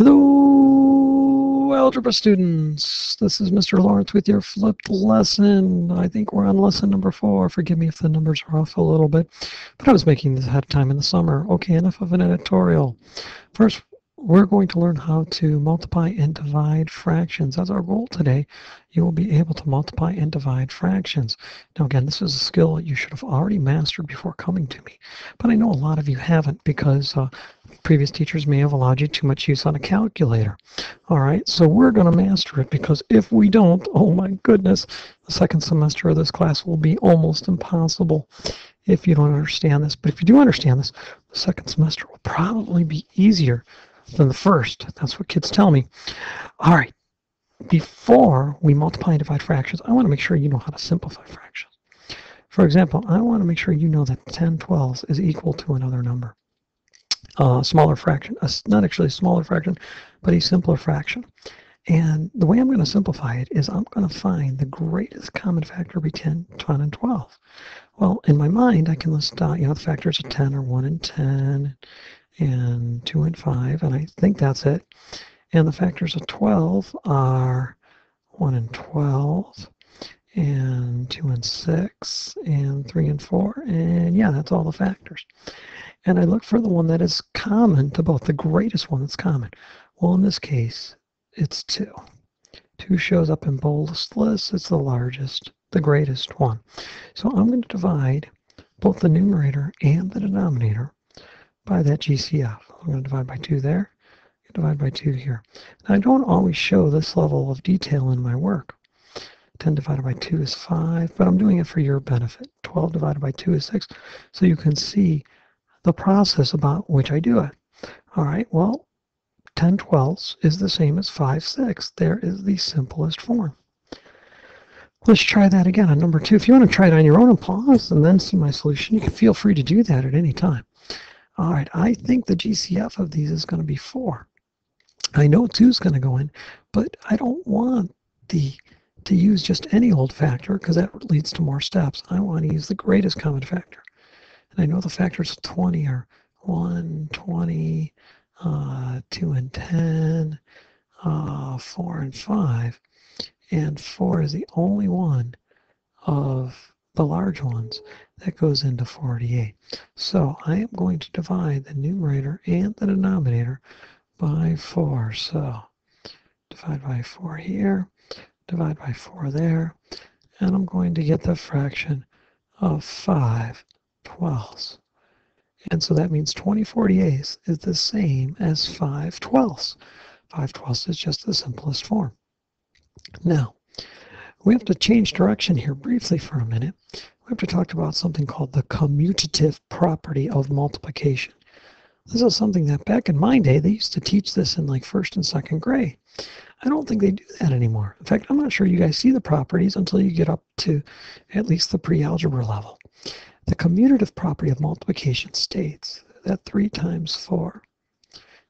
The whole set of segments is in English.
Hello, algebra students. This is Mr. Lawrence with your flipped lesson. I think we're on lesson number 4. Forgive me if the numbers are off a little bit, but I was making this ahead of time in the summer. Okay, enough of an editorial. First, we're going to learn how to multiply and divide fractions. That's our goal today. You will be able to multiply and divide fractions. Now, again, this is a skill that you should have already mastered before coming to me, but I know a lot of you haven't because previous teachers may have allowed you too much use on a calculator. All right, so we're going to master it because if we don't, oh my goodness, the second semester of this class will be almost impossible if you don't understand this. But if you do understand this, the second semester will probably be easier than the first. That's what kids tell me. All right, before we multiply and divide fractions, I want to make sure you know how to simplify fractions. For example, I want to make sure you know that 10/12 is equal to another number. Smaller fraction, not actually a smaller fraction, but a simpler fraction. And the way I'm going to simplify it is I'm going to find the greatest common factor between 10 and 12. Well, in my mind, I can list out, the factors of 10 are 1 and 10 and 2 and 5, and I think that's it. And the factors of 12 are 1 and 12 and 2 and 6 and 3 and 4, and yeah, that's all the factors. And I look for the one that is common to both, the greatest one that's common. Well, in this case, it's 2. 2 shows up in boldest lists. It's the largest, the greatest one. So I'm going to divide both the numerator and the denominator by that GCF. I'm going to divide by 2 there, divide by 2 here. Now, I don't always show this level of detail in my work. 10 divided by 2 is 5, but I'm doing it for your benefit. 12 divided by 2 is 6, so you can see the process about which I do it. All right, well, 10/12 is the same as 5/6. There is the simplest form. Let's try that again on number 2. If you want to try it on your own and pause and then see my solution, you can feel free to do that at any time. All right, I think the GCF of these is going to be 4. I know 2 is going to go in, but I don't want to use just any old factor because that leads to more steps. I want to use the greatest common factor. And I know the factors of 20 are 1, 20, 2 and 10, 4 and 5. And 4 is the only one of the large ones that goes into 48. So I am going to divide the numerator and the denominator by 4. So divide by 4 here, divide by 4 there, and I'm going to get the fraction of 5/12. And so that means 20/48 is the same as 5/12. 5/12 is just the simplest form. Now, we have to change direction here briefly for a minute. We have to talk about something called the commutative property of multiplication. This is something that back in my day, they used to teach this in like 1st and 2nd grade. I don't think they do that anymore. In fact, I'm not sure you guys see the properties until you get up to at least the pre-algebra level. The commutative property of multiplication states that 3 times 4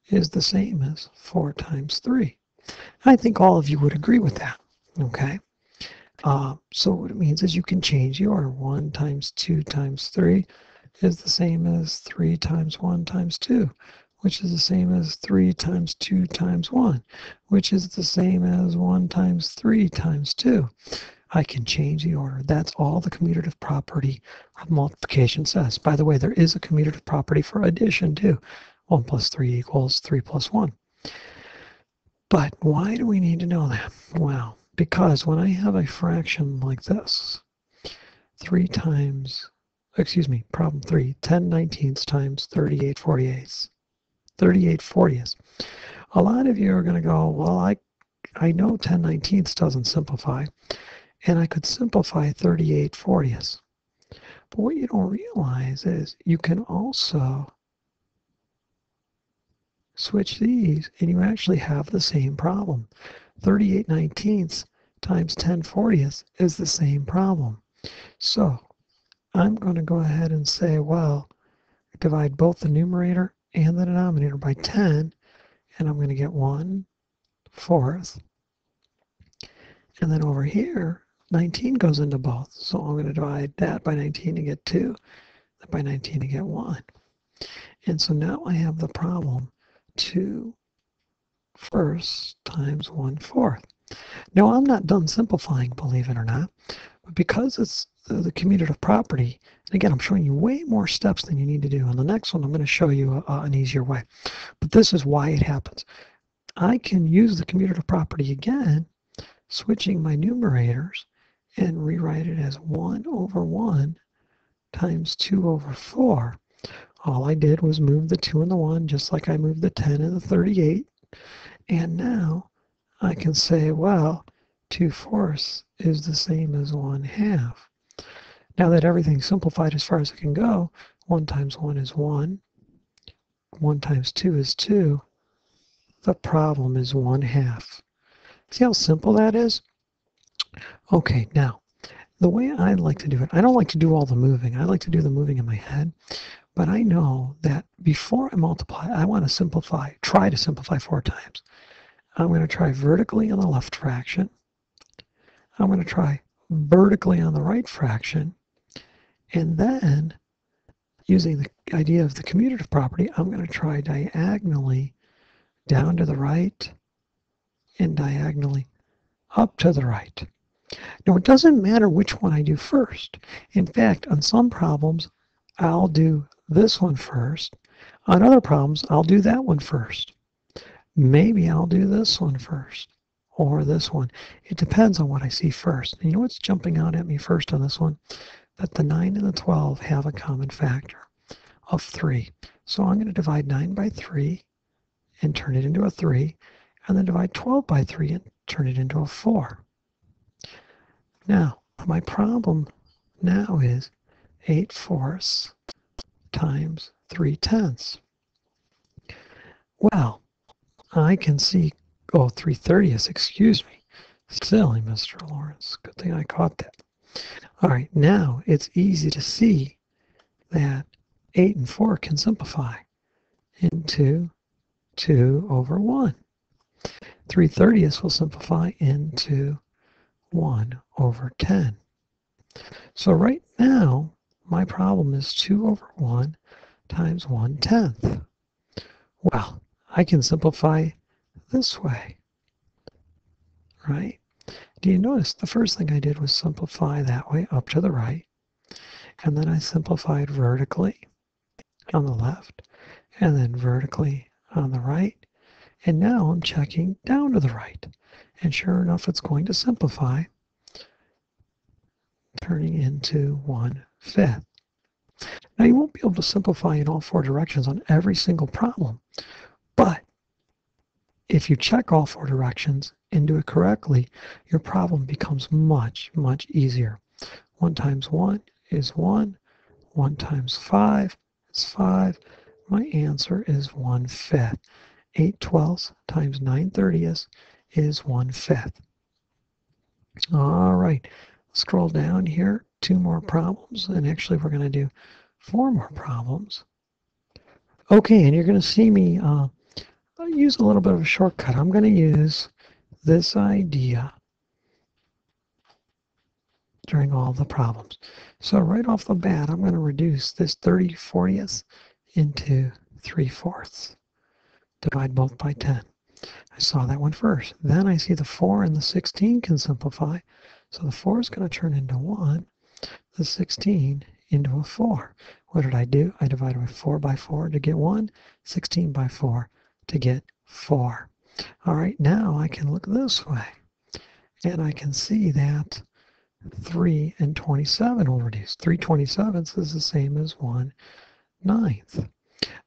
is the same as 4 times 3. I think all of you would agree with that, okay? So what it means is you can change the order. 1 times 2 times 3 is the same as 3 times 1 times 2, which is the same as 3 times 2 times 1, which is the same as 1 times 3 times 2. I can change the order. That's all the commutative property of multiplication says. By the way, there is a commutative property for addition too. 1 plus 3 equals 3 plus 1. But why do we need to know that? Well, because when I have a fraction like this, 3 times, problem 3, 10/19 times 38/48. 38/40. A lot of you are going to go, well, I know 10/19 doesn't simplify, and I could simplify 38/40. But what you don't realize is you can also switch these, and you actually have the same problem. 38/19 times 10/40 is the same problem. So I'm going to go ahead and say, well, divide both the numerator and the denominator by 10, and I'm going to get 1/4. And then over here, 19 goes into both. So I'm going to divide that by 19 to get 2, that by 19 to get 1. And so now I have the problem 2 firsts times 1/4. Now, I'm not done simplifying, believe it or not, but because it's the commutative property, and again, I'm showing you way more steps than you need to do. On the next one, I'm going to show you an easier way. But this is why it happens. I can use the commutative property again, switching my numerators, and rewrite it as 1/1 times 2/4. All I did was move the 2 and the 1, just like I moved the 10 and the 38. And now I can say, well, 2/4 is the same as 1/2. Now that everything's simplified as far as it can go, 1 times 1 is 1. 1 times 2 is 2. The problem is 1/2. See how simple that is? Okay, now, the way I like to do it, I don't like to do all the moving. I like to do the moving in my head. But I know that before I multiply, I want to simplify, try to simplify 4 times. I'm going to try vertically on the left fraction. I'm going to try vertically on the right fraction. And then, using the idea of the commutative property, I'm going to try diagonally down to the right and diagonally up to the right. Now, it doesn't matter which one I do first. In fact, on some problems, I'll do this one first. On other problems, I'll do that one first. Maybe I'll do this one first or this one. It depends on what I see first. And you know what's jumping out at me first on this one? That the 9 and the 12 have a common factor of 3. So I'm going to divide 9 by 3 and turn it into a 3, and then divide 12 by 3 and turn it into a 4. Now, my problem now is 8/4 times 3/10. Well, I can see, 3/30, excuse me. Silly Mr. Lawrence. Good thing I caught that. All right, now it's easy to see that 8 and 4 can simplify into 2/1. 3/30 will simplify into 1/10. So right now, my problem is 2/1 times 1/10. Well, I can simplify this way, right? Do you notice the first thing I did was simplify that way up to the right, and then I simplified vertically on the left, and then vertically on the right, and now I'm checking down to the right, and sure enough, it's going to simplify, turning into 1/5. Now, you won't be able to simplify in all 4 directions on every single problem, but if you check all 4 directions and do it correctly, your problem becomes much, much easier. 1 times 1 is 1. 1 times 5 is 5. My answer is 1/5. 8/12 times 9/30 is 1/5. All right, scroll down here, 2 more problems, and actually we're going to do 4 more problems. Okay, and you're going to see me use a little bit of a shortcut. I'm going to use this idea during all the problems. So right off the bat, I'm going to reduce this 30/40 into 3/4. Divide both by 10. I saw that one first. Then I see the 4 and the 16 can simplify. So the 4 is going to turn into 1, the 16 into a 4. What did I do? I divided by 4 by 4 to get 1, 16 by 4 to get 4. All right, now I can look this way, and I can see that 3 and 27 will reduce. 3/27 is the same as 1/9.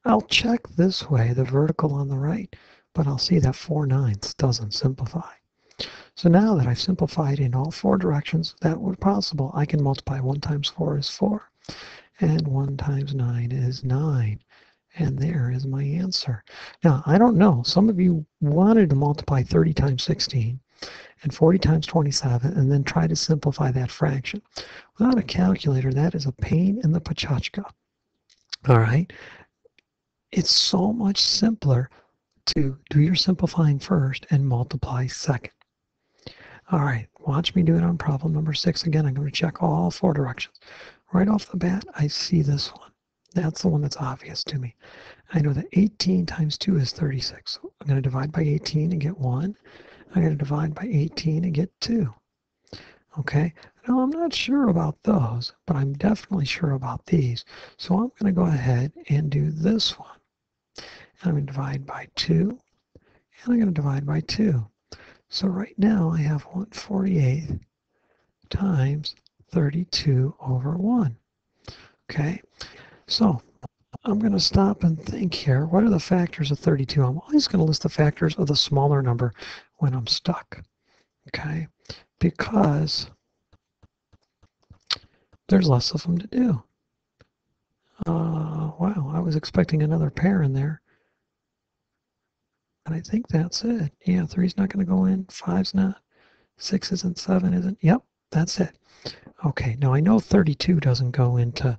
I'll check this way, the vertical on the right, but I'll see that 4/9 doesn't simplify. So now that I've simplified in all 4 directions that were possible, I can multiply 1 times 4 is 4, and 1 times 9 is 9. And there is my answer. Now, I don't know. Some of you wanted to multiply 30 times 16 and 40 times 27 and then try to simplify that fraction. Without a calculator, that is a pain in the pachachka. All right? It's so much simpler to do your simplifying first and multiply second. All right, watch me do it on problem number 6. Again, I'm going to check all 4 directions. Right off the bat, I see this one. That's the one that's obvious to me. I know that 18 times 2 is 36. So I'm going to divide by 18 and get 1. I'm going to divide by 18 and get 2. Okay, now I'm not sure about those, but I'm definitely sure about these. So I'm going to go ahead and do this one. And I'm going to divide by 2, and I'm going to divide by 2. So right now I have 1/48 times 32 over 1. Okay, so I'm going to stop and think here. What are the factors of 32? I'm always going to list the factors of the smaller number when I'm stuck. Okay, because there's less of them to do. Wow, I was expecting another pair in there. And I think that's it. Yeah, 3's not going to go in. 5's not. 6 isn't. 7 isn't. Yep, that's it. Okay, now I know 32 doesn't go into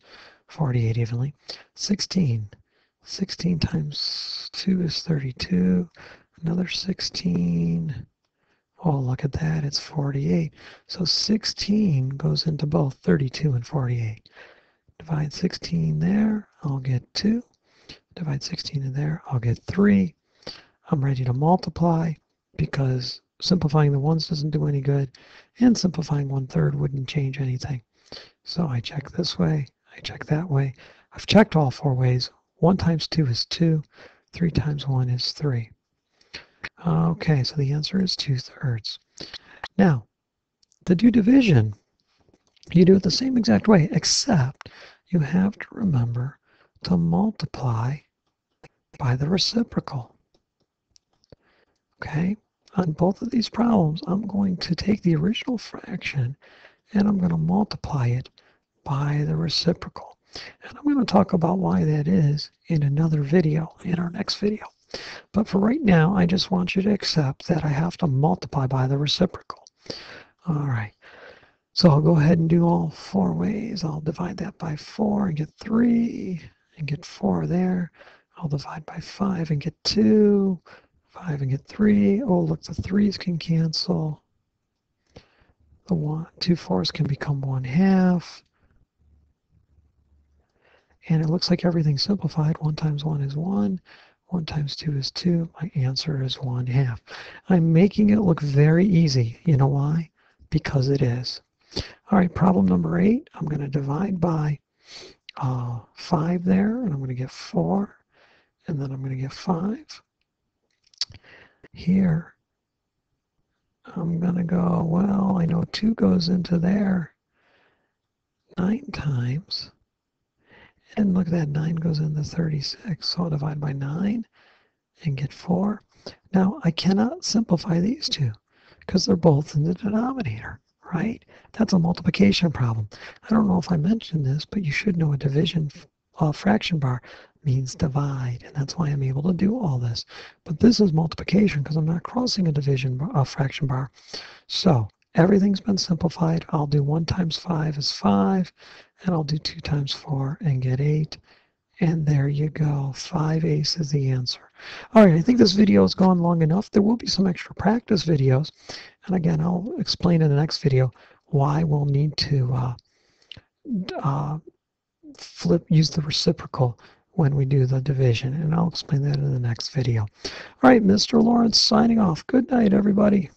48 evenly. 16. 16 times 2 is 32. Another 16. Oh, look at that. It's 48. So 16 goes into both 32 and 48. Divide 16 there, I'll get 2. Divide 16 in there, I'll get 3. I'm ready to multiply because simplifying the ones doesn't do any good, and simplifying 1/3 wouldn't change anything. So I check this way, I check that way. I've checked all 4 ways. 1 times 2 is 2. 3 times 1 is 3. Okay, so the answer is 2/3. Now, to do division, you do it the same exact way, except you have to remember to multiply by the reciprocal. Okay, on both of these problems, I'm going to take the original fraction and I'm going to multiply it by the reciprocal. And I'm going to talk about why that is in another video, in our next video. But for right now, I just want you to accept that I have to multiply by the reciprocal. All right. So I'll go ahead and do all 4 ways. I'll divide that by 4 and get 3 and get 4 there. I'll divide by 5 and get 2, 5 and get 3. Oh, look, the 3's can cancel. The 2 4's can become 1/2. And it looks like everything's simplified. 1 times 1 is 1. 1 times 2 is 2. My answer is 1/2. I'm making it look very easy. You know why? Because it is. All right, problem number 8, I'm going to divide by 5 there, and I'm going to get 4, and then I'm going to get 5. Here, I'm going to go, well, I know 2 goes into there 9 times, and look at that, 9 goes into 36, so I'll divide by 9 and get 4. Now, I cannot simplify these two because they're both in the denominator. Right? That's a multiplication problem. I don't know if I mentioned this, but you should know a division fraction bar means divide, and that's why I'm able to do all this. But this is multiplication because I'm not crossing a division fraction bar. So everything's been simplified. I'll do 1 times 5 is 5, and I'll do 2 times 4 and get 8. And there you go. 5/8 is the answer. All right, I think this video has gone long enough. There will be some extra practice videos. And again, I'll explain in the next video why we'll need to use the reciprocal when we do the division. And I'll explain that in the next video. All right, Mr. Lawrence signing off. Good night, everybody.